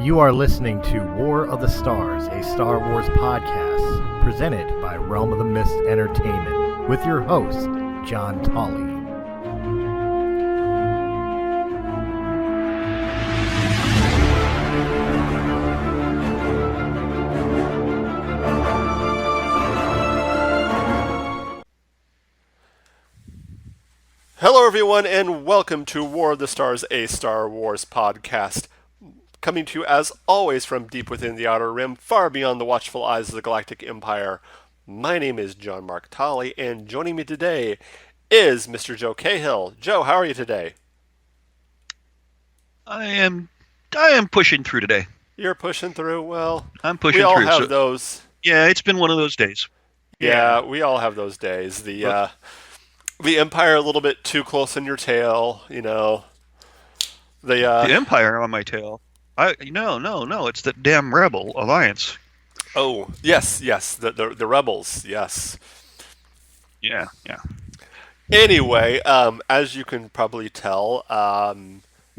You are listening to War of the Stars, a Star Wars podcast presented by Realm of the Mist Entertainment with your host, John Tolley. Hello everyone and welcome to War of the Stars, a Star Wars podcast. Coming to you as always from deep within the Outer Rim, far beyond the watchful eyes of the Galactic Empire. My name is John Mark Tolley, and joining me today is Mr. Joe Cahill. Joe, how are you today? I am pushing through today. You're pushing through? Well, I'm pushing through. We through. all have those. Yeah, it's been one of those days. Yeah, we all have those days. The Empire a little bit too close on your tail, you know. The Empire on my tail. No, it's the damn Rebel Alliance. Oh, yes, the Rebels, yes. Yeah. Anyway, as you can probably tell,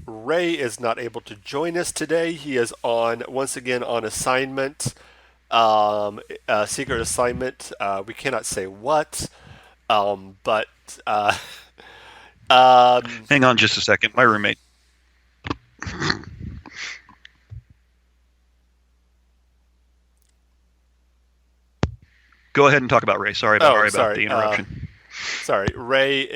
Ray is not able to join us today. He is once again on assignment, a secret assignment. We cannot say what, but hang on just a second. My roommate. Go ahead and talk about Ray. Sorry about the interruption. Sorry, Ray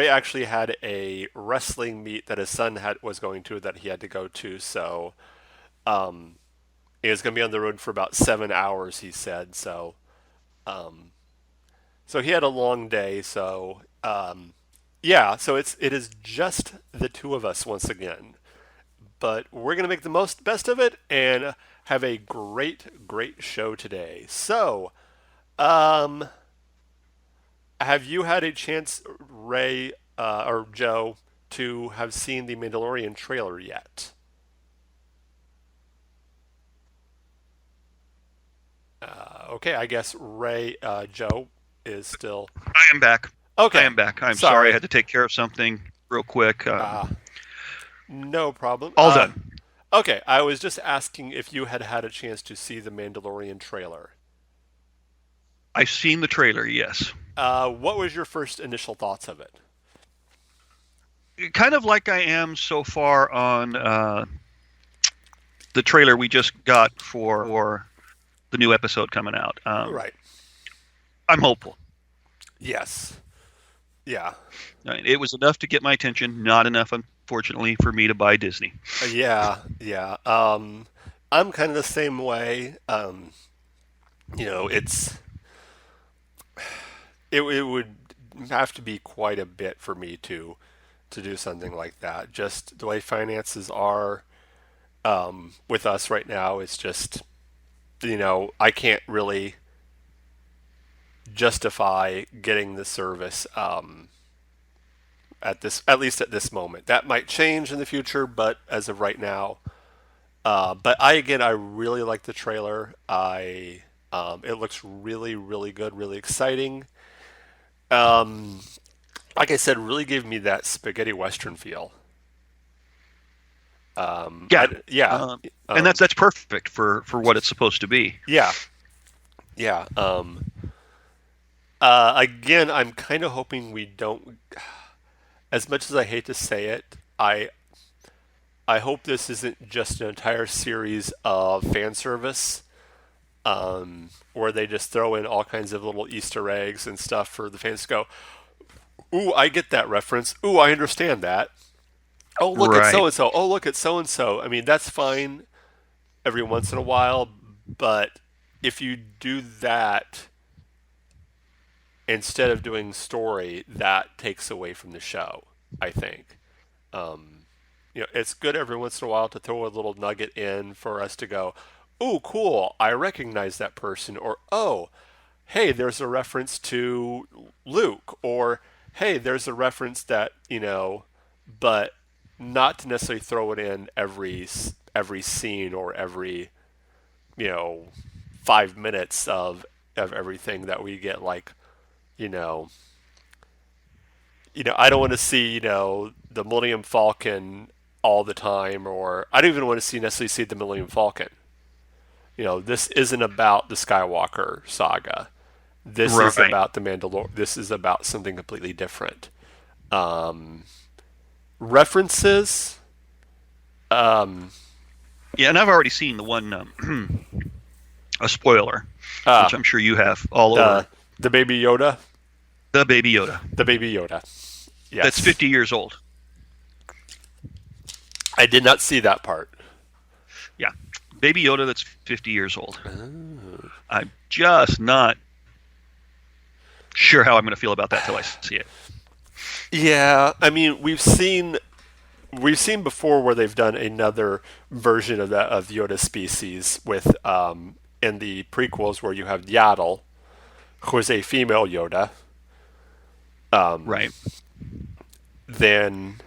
actually had a wrestling meet that his son was going to that he had to go to. So, he was going to be on the road for about 7 hours. He said so. So he had a long day. So, yeah. So it is just the two of us once again. But we're going to make the best of it and have a great show today. So, have you had a chance, Ray or Joe, to have seen the Mandalorian trailer yet? Okay, I guess Joe is still... I am back. Okay. I am back. I'm sorry. I had to take care of something real quick. No problem. All done. Okay, I was just asking if you had a chance to see the Mandalorian trailer. I've seen the trailer, yes. What was your first initial thoughts of it? Kind of like I am so far on the trailer we just got for the new episode coming out. Right. I'm hopeful. Yes. Yeah. I mean, it was enough to get my attention, not enough, unfortunately, for me to buy Disney. Yeah. I'm kind of the same way. It would have to be quite a bit for me to do something like that. Just the way finances are with us right now, it's just, I can't really justify getting the service at least at this moment. That might change in the future, but as of right now, but I really like the trailer. It looks really, really good, really exciting. Like I said, really gave me that spaghetti western feel. And that's perfect for what it's supposed to be. Yeah. Again, I'm kind of hoping we don't. As much as I hate to say it, I hope this isn't just an entire series of fan service, where they just throw in all kinds of little Easter eggs and stuff for the fans to go, "Ooh, I get that reference. Ooh, I understand that. Oh, look at so and so. Oh, look at so and so." I mean, that's fine every once in a while, but if you do that instead of doing story, that takes away from the show, I think. It's good every once in a while to throw a little nugget in for us to go, "Ooh, cool, I recognize that person," or, "Oh, hey, there's a reference to Luke," or, "Hey, there's a reference that," but not to necessarily throw it in every scene or every, 5 minutes of everything that we get, like, I don't want to see, the Millennium Falcon all the time, or I don't even want to necessarily see the Millennium Falcon. This isn't about the Skywalker saga. This is Right. about the Mandalorian. This is about something completely different. References. Yeah, and I've already seen the one, a spoiler, which I'm sure you have all over. The Baby Yoda. The Baby Yoda. The Baby Yoda. Yes. That's 50 years old. I did not see that part. Yeah. Baby Yoda that's 50 years old. I'm just not sure how I'm going to feel about that till I see it. Yeah, I mean, we've seen before where they've done another version of Yoda species with in the prequels where you have Yaddle, who is a female Yoda. Right. Then,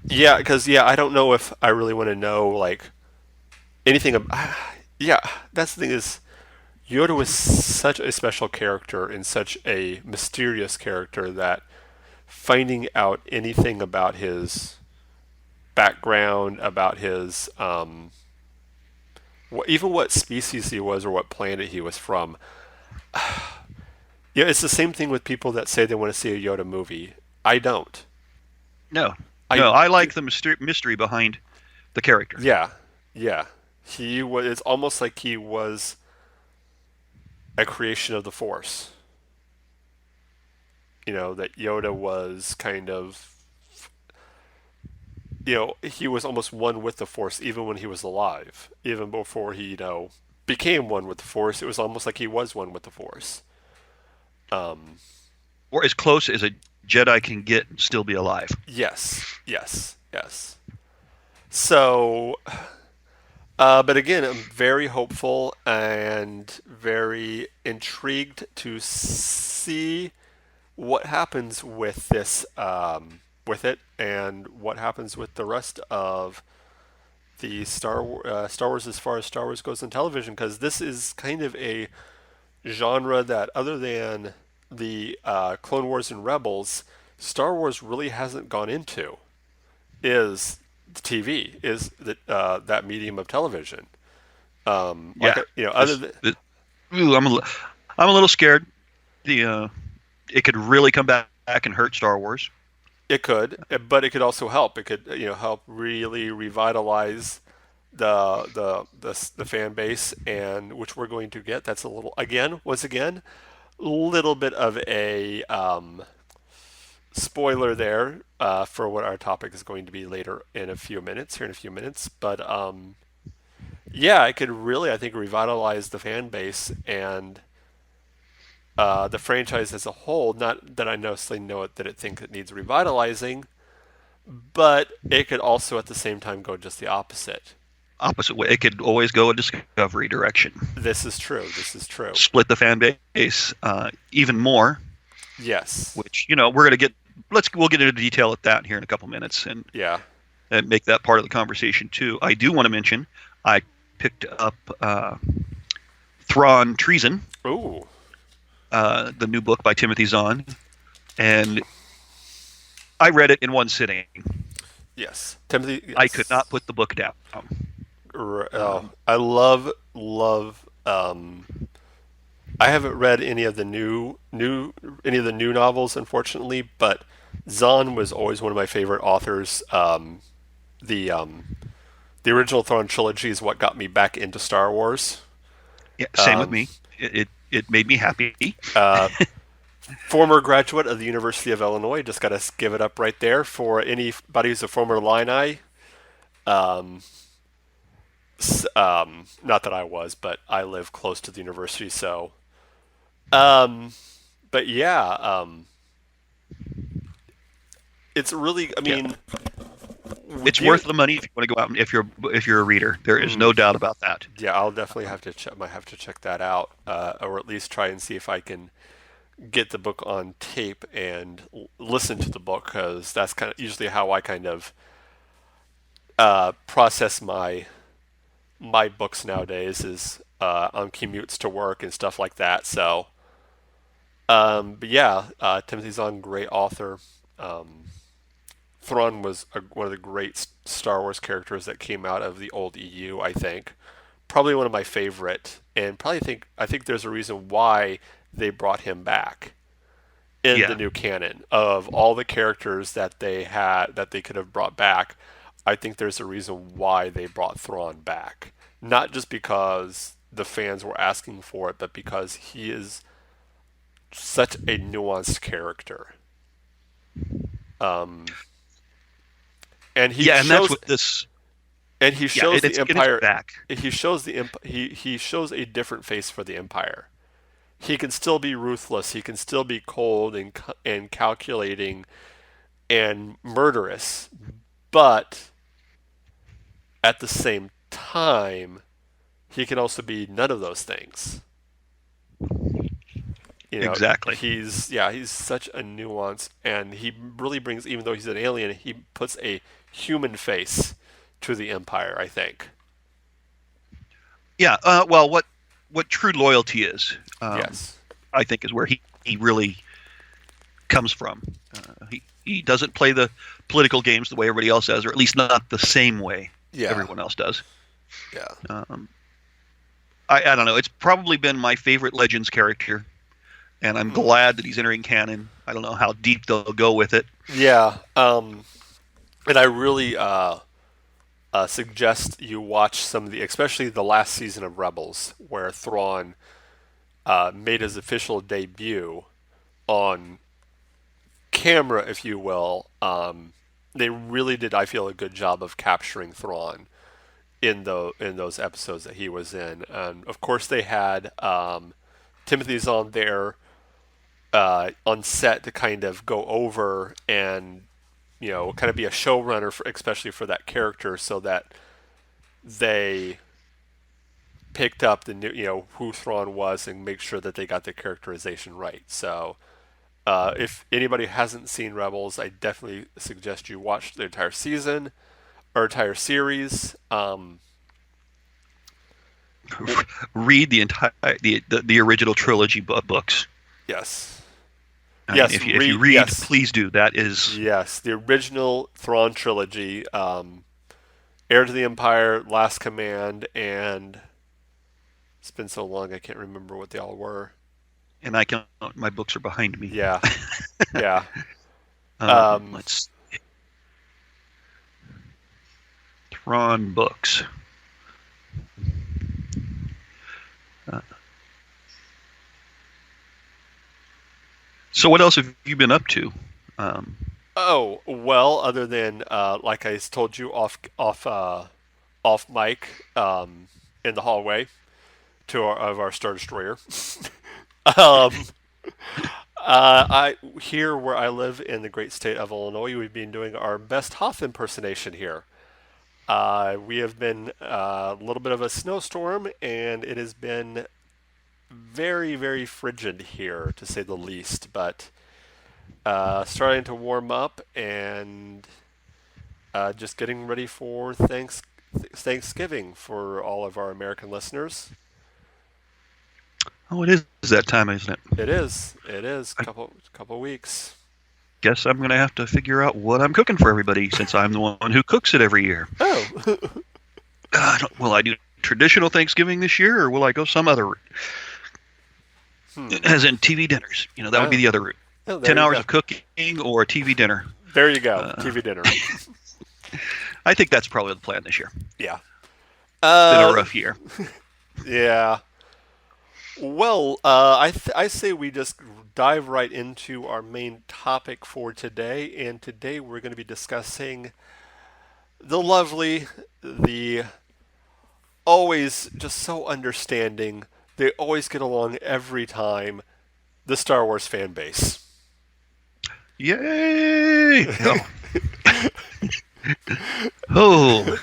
yeah, because I don't know if I really want to know like anything. Yeah, that's the thing is, Yoda was such a special character and such a mysterious character that finding out anything about his background, about his even what species he was or what planet he was from. It's the same thing with people that say they want to see a Yoda movie. I don't. No, I like the mystery behind the character. Yeah. He was. It's almost like he was a creation of the Force. That Yoda was kind of. He was almost one with the Force even when he was alive. Even before he, became one with the Force, it was almost like he was one with the Force. Or as close as a Jedi can get and still be alive. Yes. So, but again, I'm very hopeful and very intrigued to see what happens with this, with it, and what happens with the rest of the Star Wars as far as Star Wars goes in television, because this is kind of a genre that, other than the Clone Wars and Rebels, Star Wars really hasn't gone into. Is the TV, is that medium of television? Other than I'm a little scared. It could really come back and hurt Star Wars. It could, but it could also help. It could, help really revitalize the fan base, and which we're going to get. That's a little, once again, little bit of a spoiler there for what our topic is going to be later in a few minutes. But it could really, I think, revitalize the fan base and the franchise as a whole. Not that I necessarily know that it thinks it needs revitalizing, but it could also at the same time go just the opposite. Opposite way. It could always go a Discovery direction. This is true. Split the fan base even more. Yes. Which, we're going to get. We'll get into detail at that here in a couple minutes, and make that part of the conversation too. I do want to mention I picked up Thrawn Treason. Ooh. The new book by Timothy Zahn, and I read it in one sitting. Yes, Timothy. Yes. I could not put the book down. I love. I haven't read any of the new novels, unfortunately, but Zahn was always one of my favorite authors. The original Thrawn trilogy is what got me back into Star Wars. Yeah, same with me. It made me happy. Former graduate of the University of Illinois. Just got to give it up right there for anybody who's a former Illini. Not that I was, but I live close to the university, so. But yeah, it's really. I mean, it's worth the money if you want to go out and if you're a reader. There is no doubt about that. Yeah, I'll definitely might have to check that out, or at least try and see if I can get the book on tape and listen to the book, because that's kind of usually how I kind of process my books nowadays, is on commutes to work and stuff like that. So, but yeah, Timothy Zahn, great author. Thrawn was one of the great Star Wars characters that came out of the old EU, I think. Probably one of my favorite, and I think there's a reason why they brought him back in the new canon. Of all the characters that they could have brought back, I think there's a reason why they brought Thrawn back. Not just because the fans were asking for it, but because he is such a nuanced character. And he shows, that's what this. And he shows the Empire back. He shows he shows a different face for the Empire. He can still be ruthless. He can still be cold and calculating and murderous, but at the same time, he can also be none of those things. Exactly. He's such a nuance, and he really brings, even though he's an alien, he puts a human face to the Empire, I think. Yeah. Well, what true loyalty is, yes, I think, is where he really comes from. He doesn't play the political games the way everybody else does, or at least not the same way everyone else does. Yeah. I don't know. It's probably been my favorite Legends character, and I'm glad that he's entering canon. I don't know how deep they'll go with it. Yeah. And I really suggest you watch some of especially the last season of Rebels, where Thrawn made his official debut on camera, if you will. They really did, I feel, a good job of capturing Thrawn in those episodes that he was in. And of course, they had Timothy's on there on set to kind of go over and kind of be a showrunner, especially for that character, so that they picked up the new, who Thrawn was, and make sure that they got the characterization right. So, if anybody hasn't seen Rebels, I definitely suggest you watch the entire season or entire series. Read the entire the original trilogy books. Yes. Yes, if you read, please do. That is the original Thrawn trilogy, Heir to the Empire, Last Command, and it's been so long I can't remember what they all were. And my books are behind me. Yeah, yeah. Let's see. Thrawn books. So what else have you been up to? Oh, well, other than like I told you off mic in the hallway of our Star Destroyer. Here where I live in the great state of Illinois, we've been doing our best Hoth impersonation here. We have been a little bit of a snowstorm, and it has been very, very frigid here, to say the least, but starting to warm up, and just getting ready for Thanksgiving for all of our American listeners. Oh, it is that time, isn't it? It is. Couple weeks. Guess I'm going to have to figure out what I'm cooking for everybody, since I'm the one who cooks it every year. Oh. Will I do traditional Thanksgiving this year, or will I go some other route? As in TV dinners. That would be the other route. Oh, 10 hours of cooking or a TV dinner. There you go. TV dinner. I think that's probably the plan this year. Yeah. It's been a rough year. Yeah. Well, I say we just dive right into our main topic for today. And today we're going to be discussing the lovely, the always just so understanding, they always get along every time, the Star Wars fan base. Yay! Oh.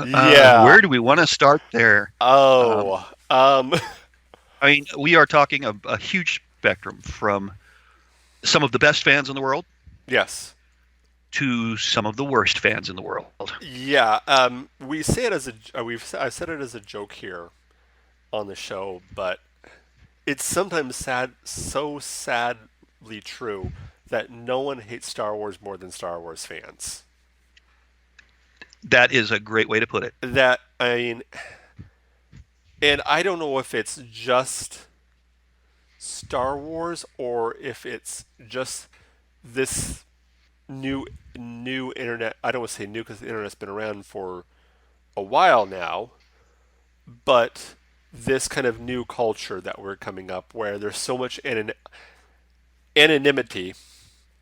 Yeah. Where do we want to start there? I mean, we are talking a huge spectrum from some of the best fans in the world. Yes. To some of the worst fans in the world. Yeah. We say it as I said it as a joke here on the show, but it's sometimes sadly true that no one hates Star Wars more than Star Wars fans. That is a great way to put it. That, I mean, and I don't know if it's just Star Wars or if it's just this new internet. I don't want to say new because the internet's been around for a while now, but this kind of new culture that we're coming up where there's so much anonymity.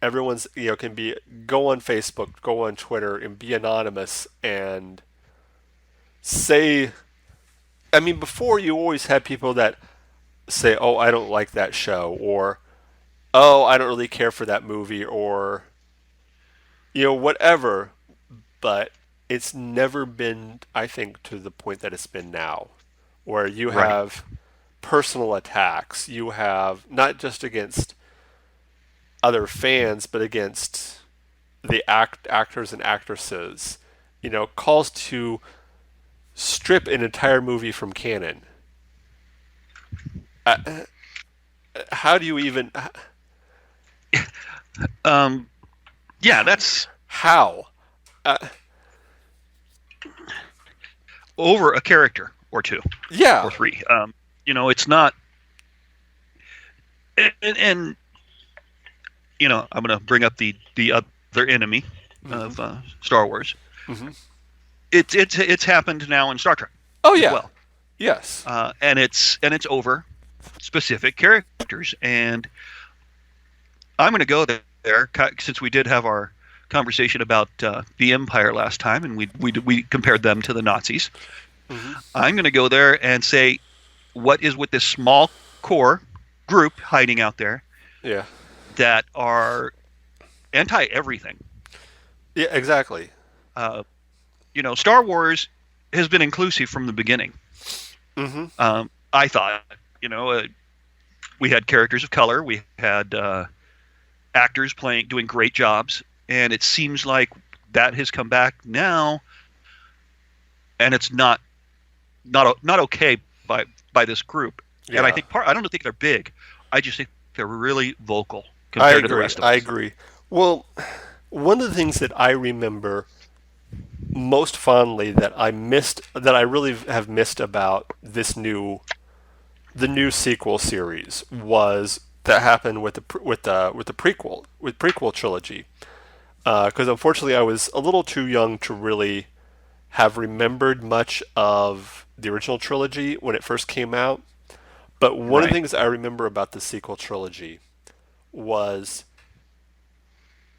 Everyone's can go on Facebook, go on Twitter, and be anonymous and say. I mean, before you always had people that say, "Oh, I don't like that show," or "Oh, I don't really care for that movie," or whatever. But it's never been, I think, to the point that it's been now, where you have personal attacks. You have not just against other fans, but against the actors and actresses. Calls to strip an entire movie from canon. How do you even? Yeah, that's how. Over a character or two. Yeah. Or three. It's not. And I'm going to bring up the other enemy of Star Wars. Mm-hmm. It's happened now in Star Trek. Oh yeah. As well. Yes. And it's over specific characters, and I'm going to go there since we did have our conversation about the Empire last time, and we compared them to the Nazis. Mm-hmm. I'm going to go there and say, what is with this small core group hiding out there? Yeah. That are anti everything. Yeah, exactly. Star Wars has been inclusive from the beginning. Mm-hmm. I thought, we had characters of color, we had actors doing great jobs, and it seems like that has come back now, and it's not okay by this group. Yeah. And I think I don't think they're big. I just think they're really vocal compared to the rest of us. I agree. Well, one of the things that I remember most fondly that I really have missed about the new sequel series was that happened with the prequel trilogy. Because unfortunately, I was a little too young to really have remembered much of the original trilogy when it first came out. But one of the things I remember about the sequel trilogy was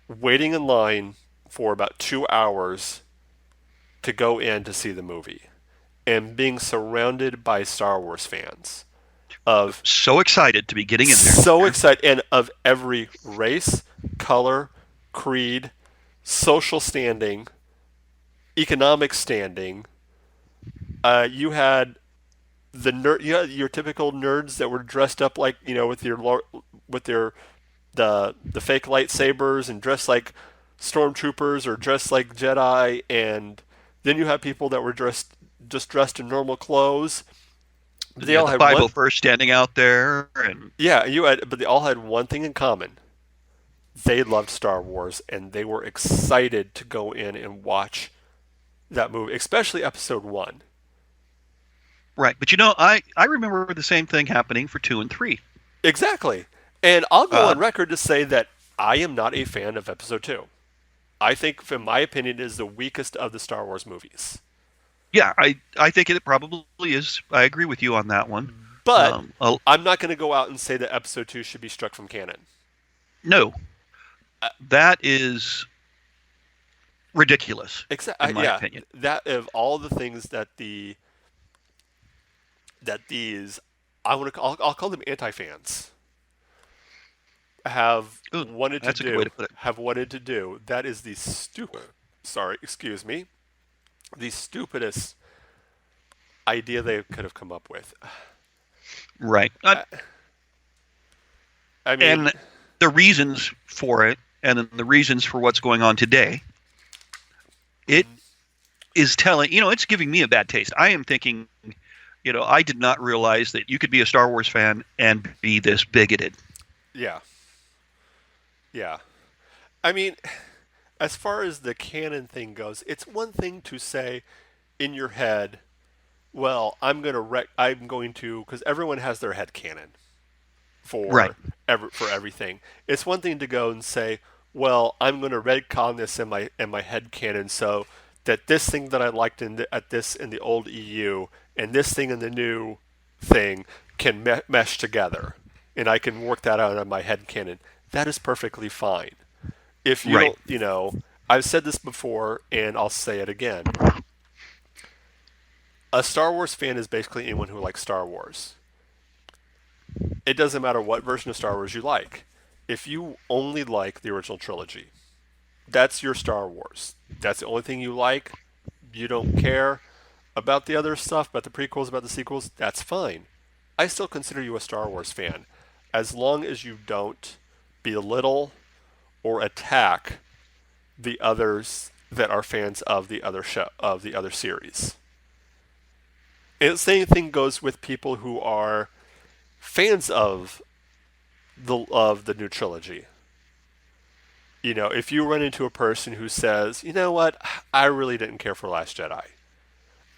waiting in line for about 2 hours to go in to see the movie and being surrounded by Star Wars fans. So excited to be getting in there. So excited, and of every race, color, creed, social standing, economic standing. You had your typical nerds that were dressed up like with the fake lightsabers and dressed like stormtroopers or dressed like Jedi, and then you have people that were dressed in normal clothes. They all had Bible verse standing out there, and but they all had one thing in common. They loved Star Wars, and they were excited to go in and watch that movie, especially Episode 1. Right, but I remember the same thing happening for 2 and 3. Exactly, and I'll go on record to say that I am not a fan of Episode 2. I think, in my opinion, it is the weakest of the Star Wars movies. Yeah, I think it probably is. I agree with you on that one. But I'm not going to go out and say that Episode 2 should be struck from canon. No. That is ridiculous, in my opinion. That of all the things that I'll call them anti-fans have wanted to do, that is the stupidest idea they could have come up with. Right. I mean, and the reasons for it, and the reasons for what's going on today, it is telling, it's giving me a bad taste. I am thinking, I did not realize that you could be a Star Wars fan and be this bigoted. Yeah. Yeah. I mean, as far as the canon thing goes, it's one thing to say in your head, well, I'm going to, because everyone has their head canon Right. for everything. It's one thing to go and say, well, I'm going to retcon this in my head canon so that this thing that I liked in the old EU and this thing in the new thing can mesh together, and I can work that out in my head canon. That is perfectly fine. If you Right. don't, I've said this before and I'll say it again. A Star Wars fan is basically anyone who likes Star Wars. It doesn't matter what version of Star Wars you like. If you only like the original trilogy, that's your Star Wars. That's the only thing you like. You don't care about the other stuff, about the prequels, about the sequels. That's fine. I still consider you a Star Wars fan, as long as you don't belittle or attack the others that are fans of the other series. And the same thing goes with people who are fans of the new trilogy. If you run into a person who says, you know what, I really didn't care for Last Jedi.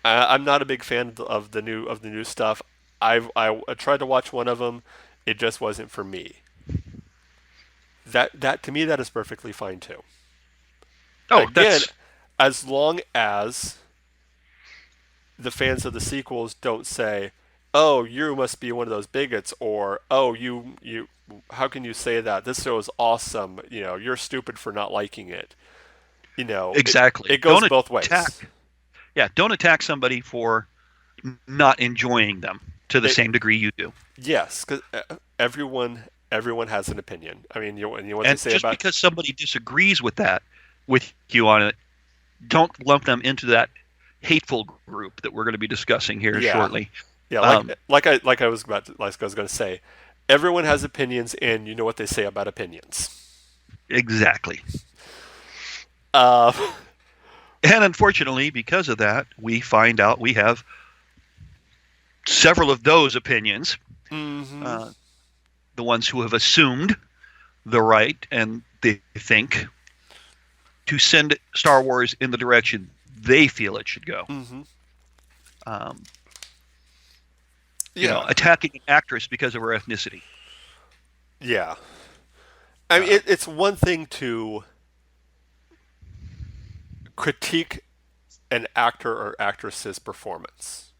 I'm not a big fan of the new stuff. I tried to watch one of them, it just wasn't for me. That to me, that is perfectly fine too. Oh, Again, that's as long as the fans of the sequels don't say, "Oh, you must be one of those bigots," or "Oh, you how can you say that? This show is awesome. You're stupid for not liking it." exactly. It goes Don't both ways. Don't attack somebody for not enjoying them to the same degree you do. Yes, because everyone has an opinion. I mean, you know what they And say just about because somebody disagrees with you on it, don't lump them into that hateful group that we're going to be discussing here shortly. Yeah, like I was going to say, everyone has opinions, and you know what they say about opinions. Exactly. Uh, And unfortunately, because of that, we find out we have several of those opinions. mm-hmm. The ones who have assumed the right, and they think, to send Star Wars in the direction they feel it should go. Mm-hmm. Attacking an actress because of her ethnicity. Yeah. I mean, it's one thing to critique an actor or actress's performance.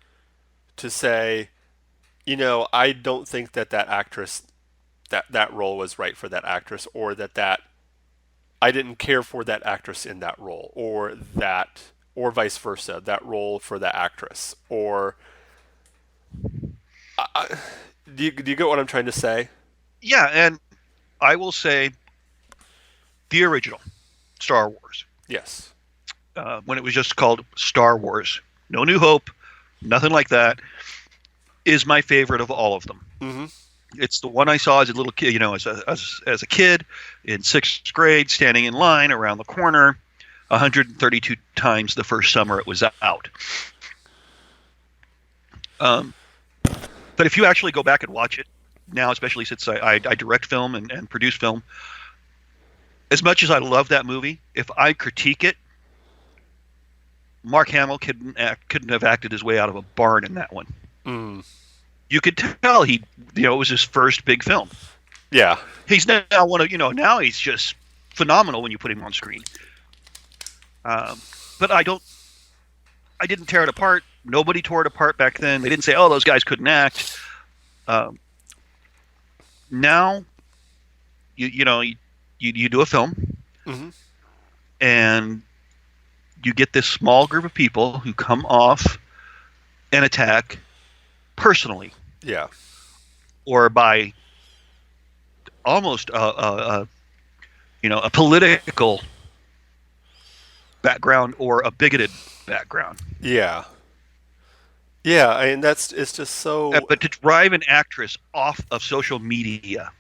To say, I don't think that actress, that role was right for that actress, or that I didn't care for that actress in that role, or vice versa, that role for that actress, or do you get what I'm trying to say? Yeah, and I will say the original Star Wars. Yes. When it was just called Star Wars, no New Hope, nothing like that, is my favorite of all of them. Mm-hmm. It's the one I saw as a little kid, as a kid in 6th grade, standing in line around the corner, 132 times the first summer it was out. But if you actually go back and watch it now, especially since I direct film and produce film, as much as I love that movie, if I critique it, Mark Hamill couldn't have acted his way out of a barn in that one. Mm. You could tell it was his first big film. Yeah. He's now now he's just phenomenal when you put him on screen. But I didn't tear it apart. Nobody tore it apart back then. They didn't say, "Oh, those guys couldn't act." Now, you do a film, mm-hmm. and you get this small group of people who come off and attack personally. Yeah. Or by almost a political background or a bigoted background. Yeah. Yeah, I mean it's just so. But to drive an actress off of social media,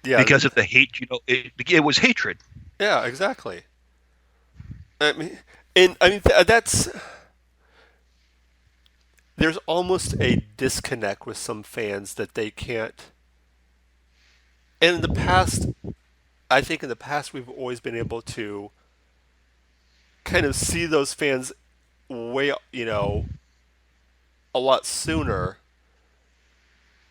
because of the hate, it was hatred. Yeah, exactly. That's. There's almost a disconnect with some fans that they can't. And in the past, I think in the past we've always been able to kind of see those fans way, a lot sooner,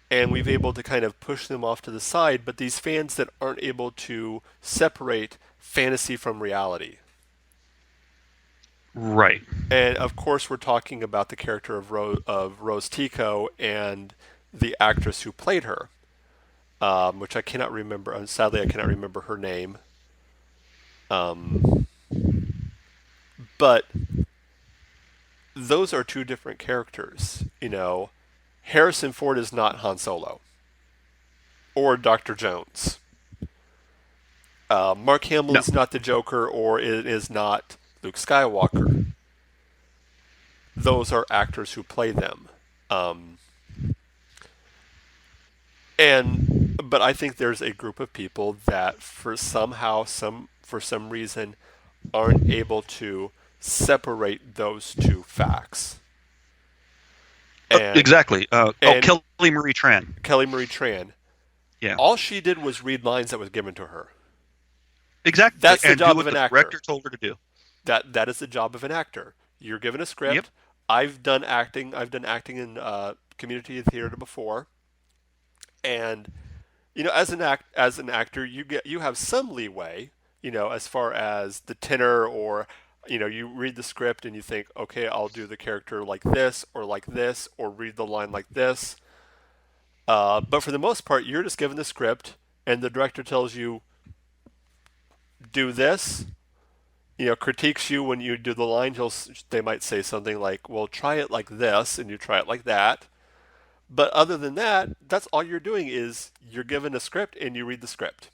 and we've able to kind of push them off to the side. But these fans that aren't able to separate fantasy from reality. Right. And of course, we're talking about the character of Rose Tico and the actress who played her, which I cannot remember. Sadly, I cannot remember her name. But those are two different characters. Harrison Ford is not Han Solo or Dr. Jones. Mark Hamill No. is not the Joker, or it is not Luke Skywalker. Those are actors who play them. But I think there's a group of people that for some reason aren't able to separate those two facts. Exactly. Kelly Marie Tran. Kelly Marie Tran. Yeah. All she did was read lines that was given to her. Exactly. That's the and job do what of an the actor. director told her to do. That is the job of an actor. You're given a script. Yep. I've done acting. I've done acting in community theater before, and as an actor, you have some leeway. As far as the tenor, or you read the script and you think, okay, I'll do the character like this, or read the line like this. But for the most part, you're just given the script, and the director tells you, do this. Critiques you when you do the line. They might say something like, well, try it like this, and you try it like that. But other than that, that's all you're doing is you're given a script and you read the script.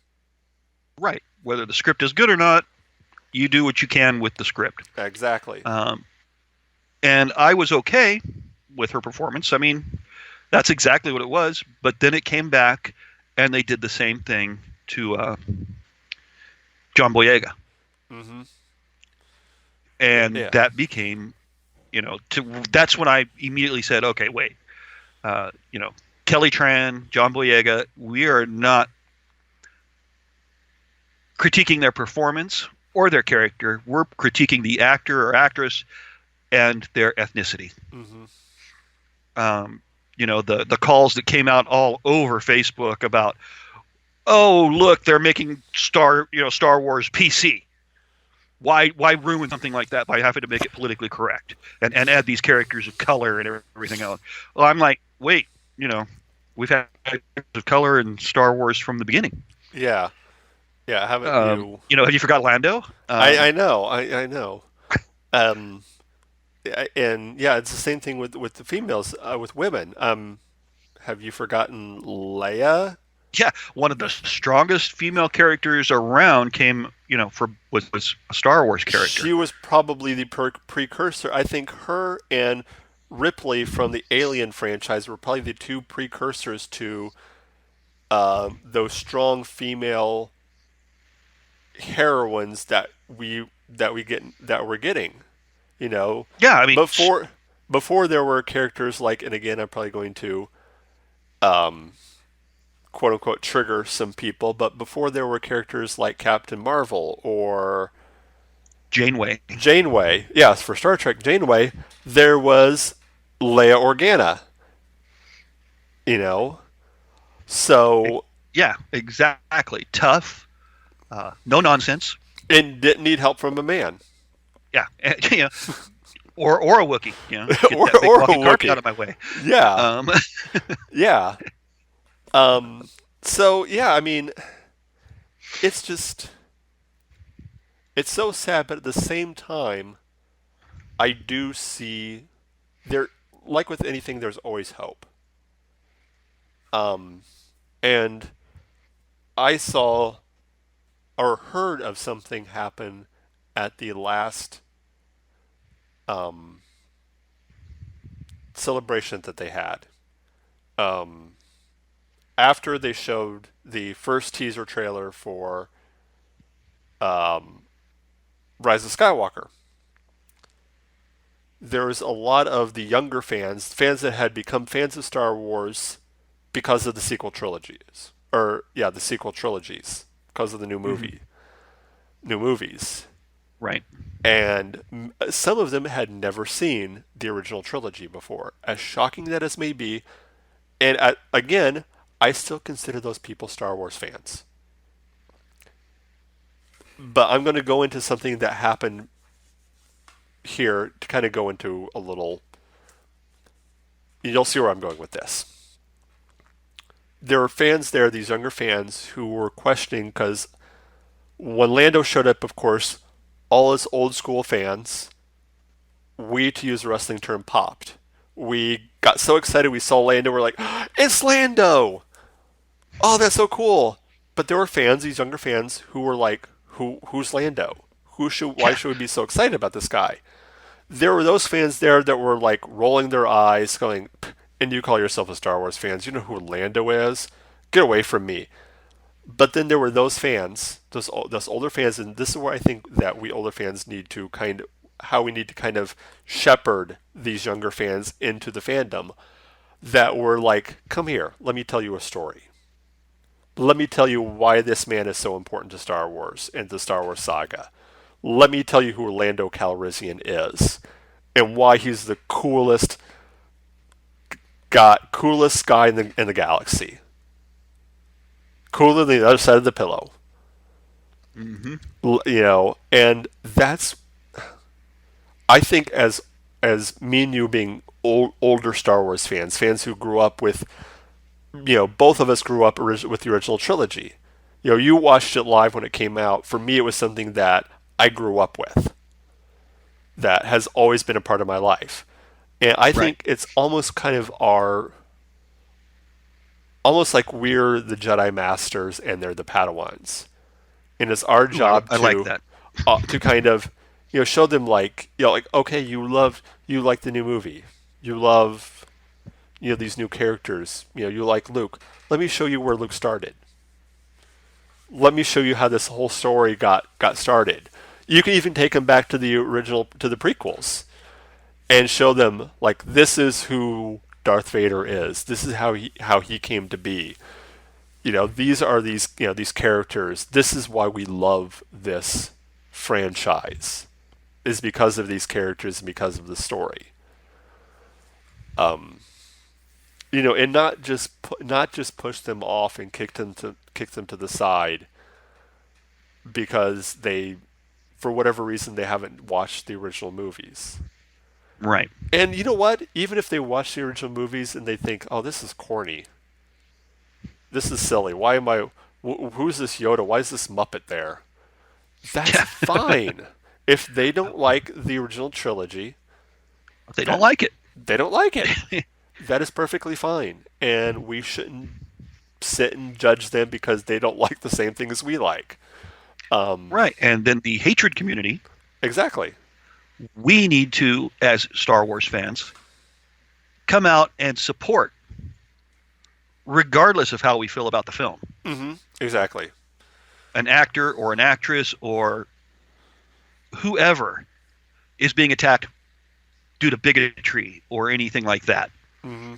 Right. Whether the script is good or not, you do what you can with the script. Exactly. And I was okay with her performance. I mean, that's exactly what it was. But then it came back, and they did the same thing to John Boyega. Mm-hmm. And that became, that's when I immediately said, okay, wait, Kelly Tran, John Boyega, we are not critiquing their performance or their character. We're critiquing the actor or actress and their ethnicity. Mm-hmm. The calls that came out all over Facebook about, oh, look, they're making Star Wars PC. Why ruin something like that by having to make it politically correct and add these characters of color and everything else? Well, I'm like, wait, we've had characters of color in Star Wars from the beginning. Yeah. Yeah, haven't you? Have you forgot Lando? I know. And yeah, it's the same thing with the females, with women. Have you forgotten Leia? Yeah, one of the strongest female characters around was a Star Wars character. She was probably the precursor. I think her and Ripley from the Alien franchise were probably the two precursors to those strong female heroines that we're getting. Yeah, I mean, before there were characters like, and again, I'm probably going to quote unquote trigger some people, but before there were characters like Captain Marvel or Janeway, yes, for Star Trek, Janeway, there was Leia Organa. So yeah, exactly. Tough, no nonsense, and didn't need help from a man. Yeah, or a Wookiee, get or that big a walking carpet Wookiee out of my way. Yeah, yeah. So yeah, I mean, it's so sad, but at the same time, I do see there, like with anything, there's always hope. And I saw or heard of something happen at the last celebration that they had. After they showed the first teaser trailer for Rise of Skywalker, there was a lot of the younger fans that had become fans of Star Wars because of the sequel trilogies. The sequel trilogies. because of the new movies. Right. And some of them had never seen the original trilogy before. As shocking that as may be, and again, I still consider those people Star Wars fans. But I'm going to go into something that happened here to kind of go into a little... You'll see where I'm going with this. There were fans there, these younger fans, who were questioning because when Lando showed up, of course, all us old school fans, we, to use a wrestling term, popped. We got so excited we saw Lando, we're like, it's Lando! Oh, that's so cool! But there were fans, these younger fans, who were like, who's Lando? Why should we be so excited about this guy? There were those fans there that were like rolling their eyes, going, and you call yourself a Star Wars fan, you know who Lando is? Get away from me. But then there were those fans, those older fans, and this is where I think that we older fans need to kind of shepherd these younger fans into the fandom, that were like, come here, let me tell you a story. Let me tell you why this man is so important to Star Wars and the Star Wars saga. Let me tell you who Lando Calrissian is and why he's the coolest guy in the galaxy. Cooler than the other side of the pillow. Mm-hmm. You know, and that's, I think, as me and you being older Star Wars fans who grew up with, you know, both of us grew up with the original trilogy. You know, you watched it live when it came out. For me, it was something that I grew up with. That has always been a part of my life. And I think it's almost kind of almost like we're the Jedi Masters and they're the Padawans. And it's our job like that. To kind of, you know, show them like, you know, like, okay, you like the new movie. You love, you know, these new characters. You know, you like Luke. Let me show you where Luke started. Let me show you how this whole story got started. You can even take them back to the prequels and show them, like, this is who Darth Vader is. This is how he came to be. You know, these characters. This is why we love this franchise, is because of these characters and because of the story. You know, and not just push them off and kick them to the side because they, for whatever reason, they haven't watched the original movies. Right. And you know what? Even if they watch the original movies and they think, "Oh, this is corny. This is silly. Why am I? Who's this Yoda? Why is this Muppet there?" That's fine. If they don't like the original trilogy, they don't like it. They don't like it. That is perfectly fine, and we shouldn't sit and judge them because they don't like the same thing as we like. Right, and then the hatred community. Exactly. We need to, as Star Wars fans, come out and support, regardless of how we feel about the film. Mm-hmm. Exactly. An actor or an actress or whoever is being attacked due to bigotry or anything like that. Mm-hmm.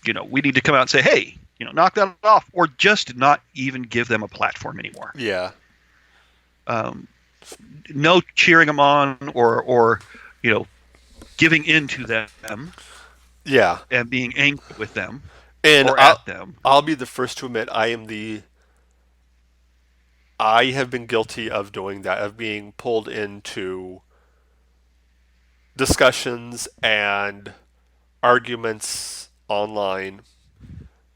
You know, we need to come out and say, hey, you know, knock that off, or just not even give them a platform anymore. Yeah. No cheering them on or you know, giving in to them. Yeah. And being angry with them and or at them. I'll be the first to admit I have been guilty of doing that, of being pulled into discussions and arguments online.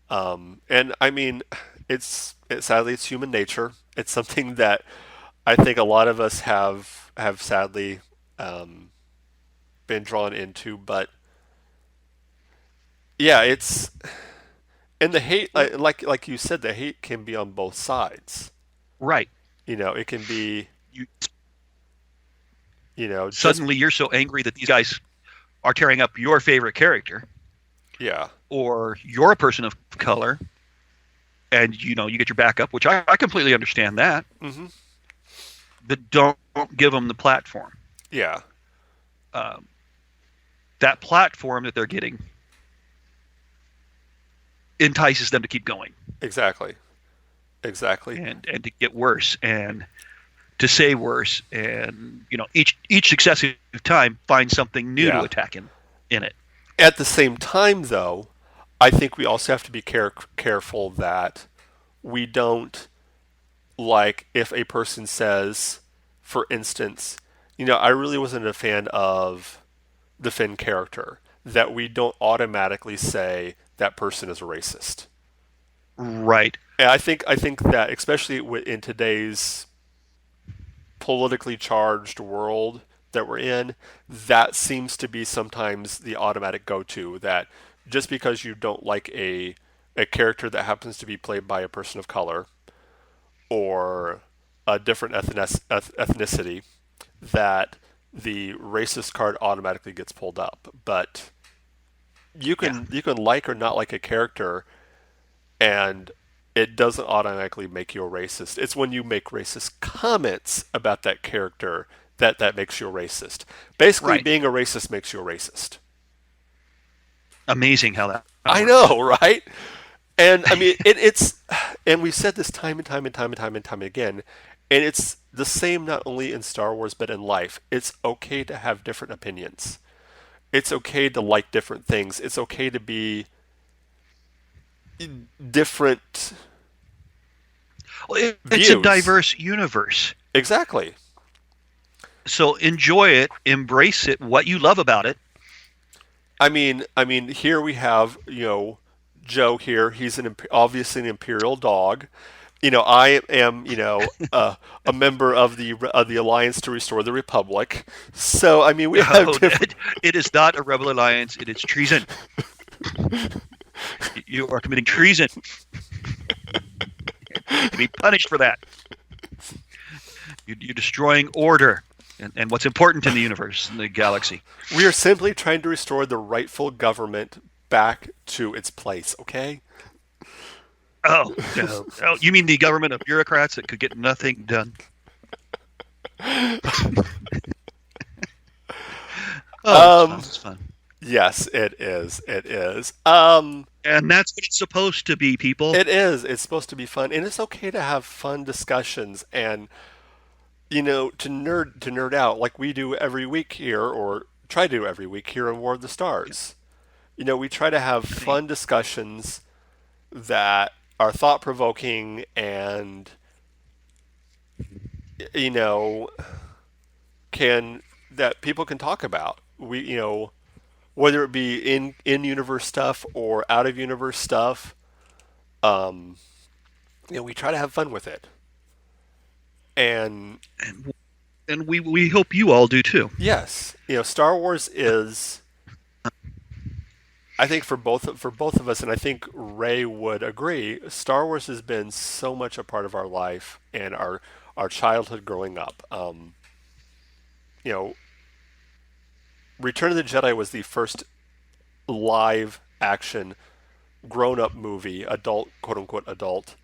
And I mean, sadly it's human nature. It's something that I think a lot of us have sadly been drawn into, but yeah, it's, and the hate, like you said, the hate can be on both sides. Right. You know, it can be, you know, suddenly you're so angry that these guys are tearing up your favorite character. Yeah. Or you're a person of color, and you know, you get your back up, which I completely understand that. Mm-hmm. But don't give them the platform. Yeah. That platform that they're getting entices them to keep going. Exactly. Exactly. and to get worse and to say worse, and each successive time find something new to Yeah. attack in it. At the same time, though, I think we also have to be careful that we don't, like, if a person says, for instance, I really wasn't a fan of the Finn character, that we don't automatically say that person is a racist. Right. And I think that especially in today's politically charged world that we're in, that seems to be sometimes the automatic go-to, that just because you don't like a character that happens to be played by a person of color or a different ethnicity, that the racist card automatically gets pulled up. But you can like or not like a character, and it doesn't automatically make you a racist. It's when you make racist comments about that character that makes you a racist. Basically, Right. being a racist makes you a racist. Amazing how that I works. know, right? And I mean, it's, and we've said this time and time and time and time and time again, and it's the same not only in Star Wars but in life. It's okay to have different opinions. It's okay to like different things. It's okay to be different Well, it's a views. diverse universe. Exactly. So enjoy it, embrace it, what you love about it. I mean, here we have, Joe here. He's obviously an imperial dog. I am, a member of the Alliance to Restore the Republic. So, I mean, we have No, different. it is not a rebel alliance. It is treason. You are committing treason. To be punished for that. You're destroying order and what's important in the universe, in the galaxy. We are simply trying to restore the rightful government back to its place. Okay. Oh, no. Oh, you mean the government of bureaucrats that could get nothing done? It's fun. Yes, it is. It is. And that's what it's supposed to be, people. It is. It's supposed to be fun, and it's okay to have fun discussions and to nerd out like we do every week here, or try to do every week here on War of the Stars. We try to have fun discussions that are thought provoking and you know can that people can talk about. Whether it be in universe stuff or out of universe stuff, um, we try to have fun with it. And And we hope you all do too. yes, Star Wars is, I think for both of us, and I think Ray would agree, Star Wars has been so much a part of our life and our childhood growing up. You know, Return of the Jedi was the first live action grown up movie, adult, quote unquote adult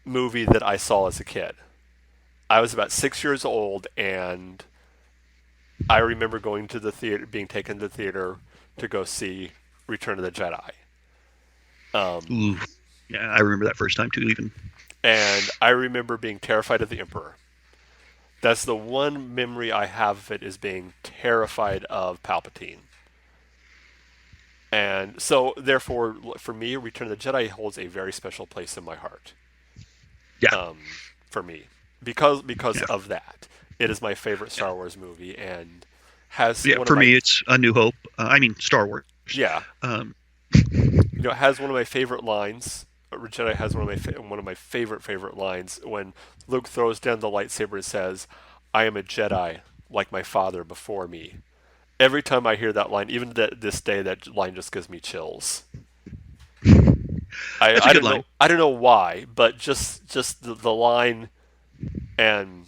movie that I saw as a kid. I was about 6 years old, and I remember going to the theater, being taken to the theater to go see Return of the Jedi. Ooh. Yeah, I remember that first time too, even. And I remember being terrified of the Emperor. That's the one memory I have of it, is being terrified of Palpatine. And so, therefore, for me, Return of the Jedi holds a very special place in my heart. Yeah. For me, because Yeah. of that, it is my favorite Star Wars movie, and has Yeah, one for of my, me, it's A New Hope. Star Wars. yeah, Um, it has one of my favorite lines. Jedi has one of my favorite lines when Luke throws down the lightsaber and says, "I am a Jedi like my father before me." Every time I hear that line, even this day, that line just gives me chills. That's a I good don't line. know. I don't know why, but just the line, and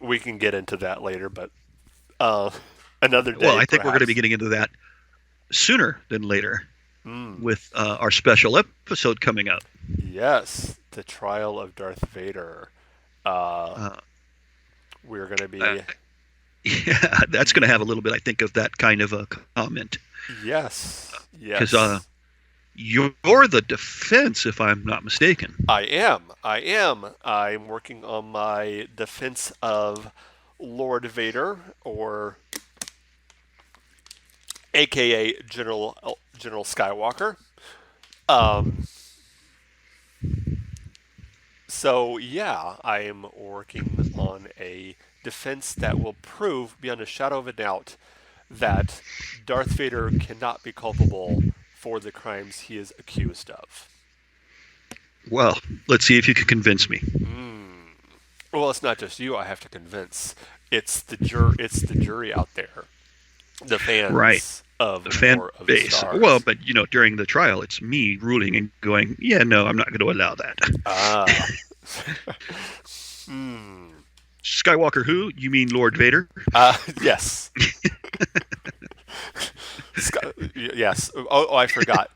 we can get into that later. But another day. well, I think we're going to be perhaps. getting into that sooner than later Mm, with our special episode coming up. yes, the trial of Darth Vader. Uh, We're going to be yeah, that's going to have a little bit, I think, of that kind of a comment. yes, Because You're the defense, if I'm not mistaken. I am. I'm working on my defense of Lord Vader, or AKA General Skywalker. So yeah, I am working on a defense that will prove beyond a shadow of a doubt that Darth Vader cannot be culpable for the crimes he is accused of. Well, let's see if you can convince me. Well, it's not just you I have to convince. It's the jury out there, the fans, right? Of the fan War of base. The Stars. Well, but during the trial, it's me ruling and going, yeah, no, I'm not going to allow that. Skywalker who? You mean Lord Vader? Yes. Yes. Oh, I forgot.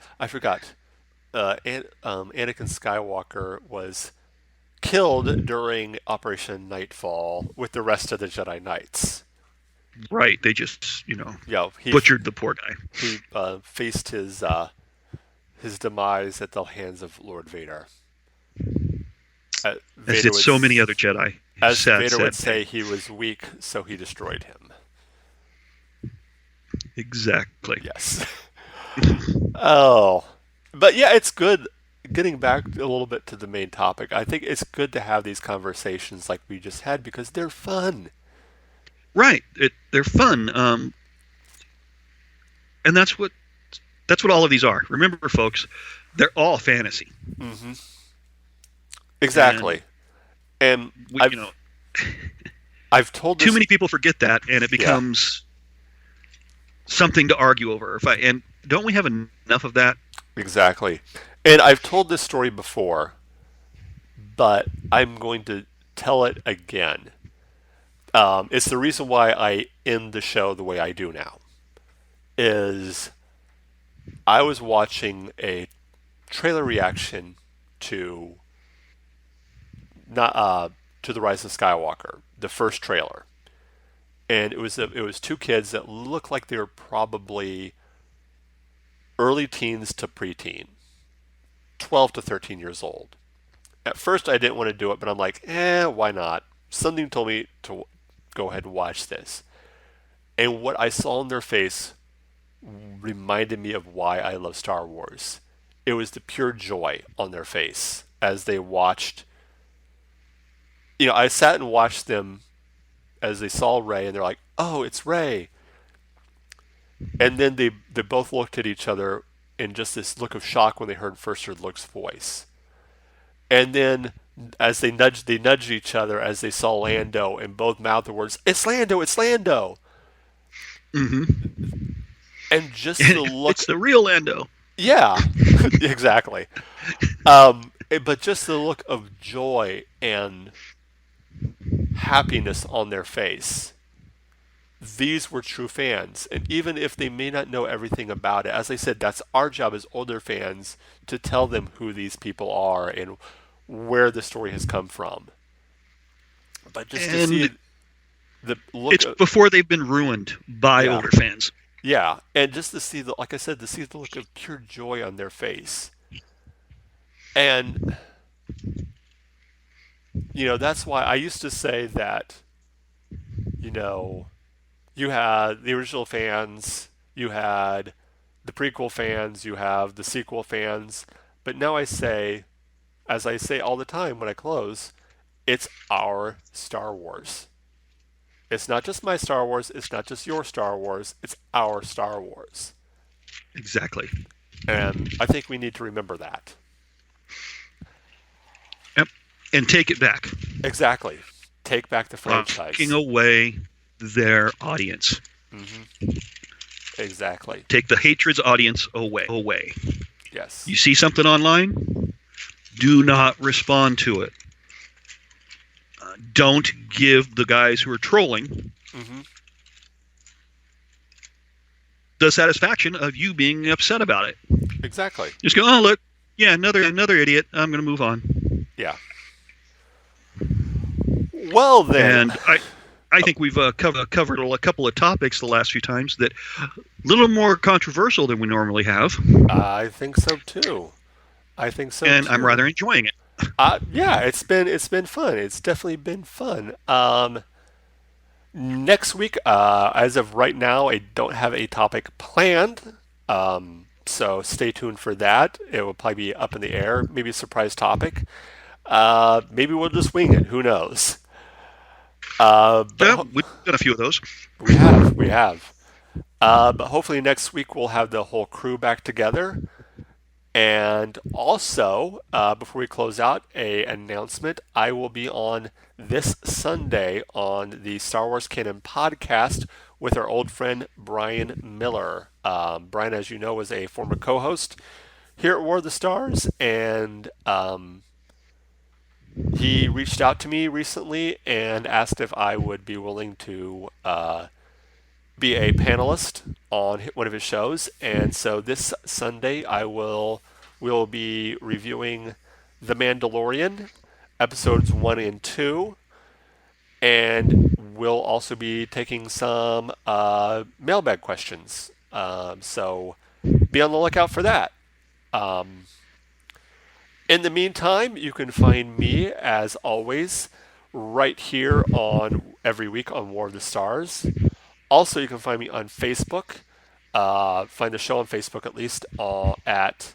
Anakin Skywalker was killed during Operation Nightfall with the rest of the Jedi Knights. Right. They just, he butchered the poor guy. He faced his demise at the hands of Lord Vader. As did so many other Jedi. As Vader would say, he was weak, so he destroyed him. Exactly. Yes. Oh. But yeah, it's good. Getting back a little bit to the main topic, I think it's good to have these conversations like we just had because they're fun. Right. They're fun. And that's what all of these are. Remember, folks, they're all fantasy. Mm-hmm. Exactly. And I've told too many people forget that, and it becomes something to argue over. And don't we have enough of that? Exactly. And I've told this story before, but I'm going to tell it again. It's the reason why I end the show the way I do now. Is I was watching a trailer reaction to The Rise of Skywalker, the first trailer, and it was two kids that looked like they were probably early teens to preteen, 12 to 13 years old. At first, I didn't want to do it, but I'm like, why not? Something told me to go ahead and watch this, and what I saw in their face reminded me of why I love Star Wars. It was the pure joy on their face as they watched. I sat and watched them as they saw Rey, and they're like, "Oh, it's Rey." And then they both looked at each other in just this look of shock when they heard Luke's voice. And then as they nudged each other as they saw Lando, and both mouthed the words, "It's Lando! It's Lando!" Mm-hmm. And just the look. It's the real Lando. Yeah, exactly. But just the look of joy and happiness on their face. These were true fans. And even if they may not know everything about it, as I said, that's our job as older fans to tell them who these people are and where the story has come from. But just to see the look. It's before they've been ruined by older fans. Yeah, and just to see like I said, to see the look of pure joy on their face. And that's why I used to say that, you had the original fans, you had the prequel fans, you have the sequel fans, but now I say, as I say all the time when I close, it's our Star Wars. It's not just my Star Wars, it's not just your Star Wars, it's our Star Wars. Exactly. And I think we need to remember that. Yep. And take it back. Exactly. Take back the franchise. Taking away their audience. Mm-hmm. Exactly. Take the hatred's audience away. Yes. You see something online? Do not respond to it. Don't give the guys who are trolling the satisfaction of you being upset about it. Exactly. Just go, oh, look, yeah, another idiot. I'm going to move on. Yeah. Well, then. And I think we've covered a couple of topics the last few times that a little more controversial than we normally have. I think so too. And I'm rather enjoying it. Yeah, it's been fun. It's definitely been fun. Next week, as of right now, I don't have a topic planned. So stay tuned for that. It will probably be up in the air, maybe a surprise topic. Maybe we'll just wing it. Who knows? Yeah, we've done a few of those. We have. But hopefully next week we'll have the whole crew back together. And also, before we close out, an announcement. I will be on this Sunday on the Star Wars Canon podcast with our old friend Brian Miller. Brian, as you know, is a former co-host here at War of the Stars, and he reached out to me recently and asked if I would be willing to be a panelist on one of his shows. And so this Sunday we'll be reviewing The Mandalorian, episodes 1 and 2, and we'll also be taking some mailbag questions. So be on the lookout for that. In the meantime, you can find me, as always, right here on every week on War of the Stars. Also, you can find me on Facebook. Find the show on Facebook, at least, at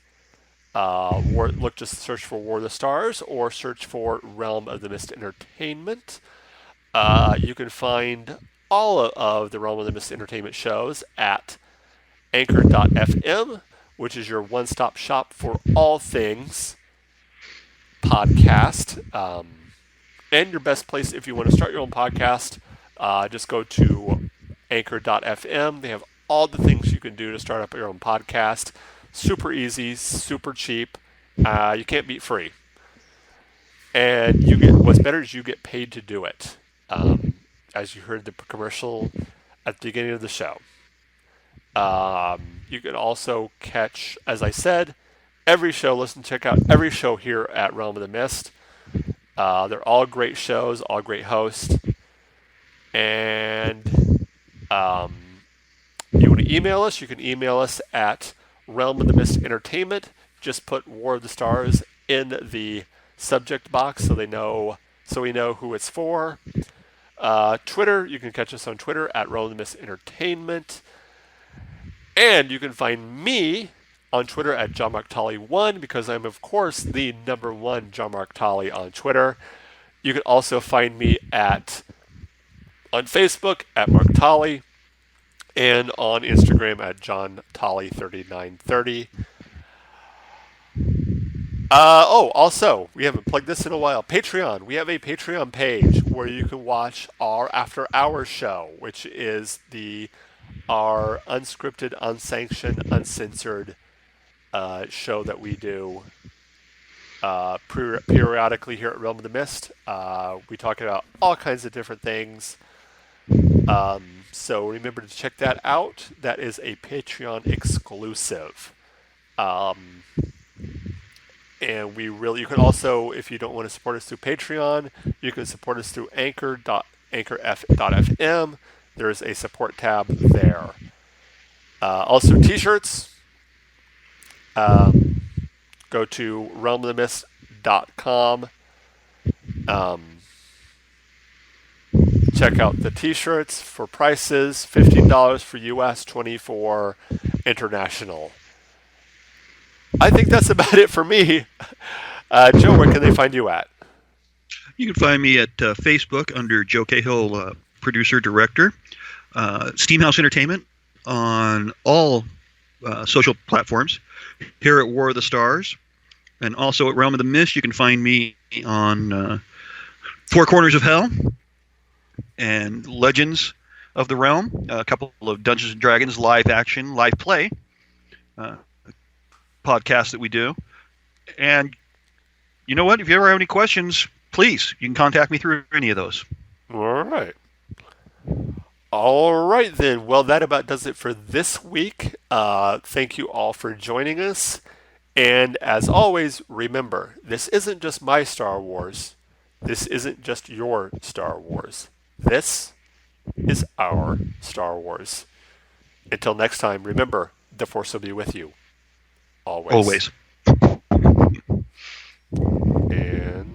just search for War of the Stars or search for Realm of the Mist Entertainment. You can find all of the Realm of the Mist Entertainment shows at anchor.fm, which is your one-stop shop for all things podcast. And your best place if you want to start your own podcast, just go to anchor.fm. They have all the things you can do to start up your own podcast. Super easy, super cheap. You can't beat free. And what's better is you get paid to do it. As you heard the commercial at the beginning of the show. You can also catch, as I said, every show. Check out every show here at Realm of the Mist. They're all great shows, all great hosts. And you want to email us? You can email us at Realm of the Mist Entertainment. Just put War of the Stars in the subject box so we know who it's for. Twitter, you can catch us on Twitter at Realm of the Mist Entertainment. And you can find me on Twitter at JohnMarkTolly1 because I'm, of course, the number one John Mark Tolley on Twitter. You can also find me on Facebook at Mark Tolley and on Instagram at JohnTolly3930. Also, we haven't plugged this in a while. Patreon. We have a Patreon page where you can watch our After Hours show, which is our unscripted, unsanctioned, uncensored show that we do periodically here at Realm of the Mist. We talk about all kinds of different things. So remember to check that out. That is a Patreon exclusive. And you can also, if you don't want to support us through Patreon, you can support us through anchor.fm. There's a support tab there. Also, t-shirts. Go to realmofthemist.com. Check out the t-shirts for prices. $15 for US, $20 for international. I think that's about it for me. Joe, where can they find you at? You can find me at Facebook under Joe Cahill, producer, director. Steamhouse Entertainment on all social platforms. Here at War of the Stars. And also at Realm of the Mist, you can find me on Four Corners of Hell and Legends of the Realm. A couple of Dungeons & Dragons live action, live play podcasts that we do. And you know what? If you ever have any questions, please, you can contact me through any of those. All right, then. Well, that about does it for this week. Thank you all for joining us. And as always, remember, this isn't just my Star Wars. This isn't just your Star Wars. This is our Star Wars. Until next time, remember, the Force will be with you. Always. Always. And...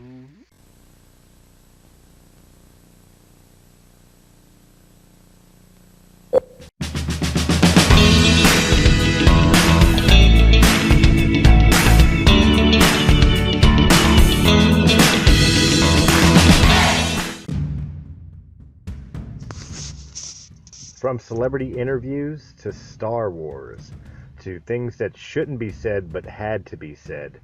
From celebrity interviews to Star Wars, to things that shouldn't be said but had to be said,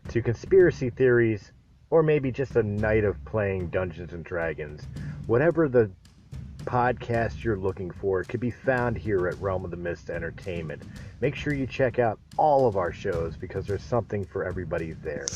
to conspiracy theories, or maybe just a night of playing Dungeons and Dragons, whatever the podcast you're looking for could be found here at Realm of the Mist Entertainment. Make sure you check out all of our shows because there's something for everybody there.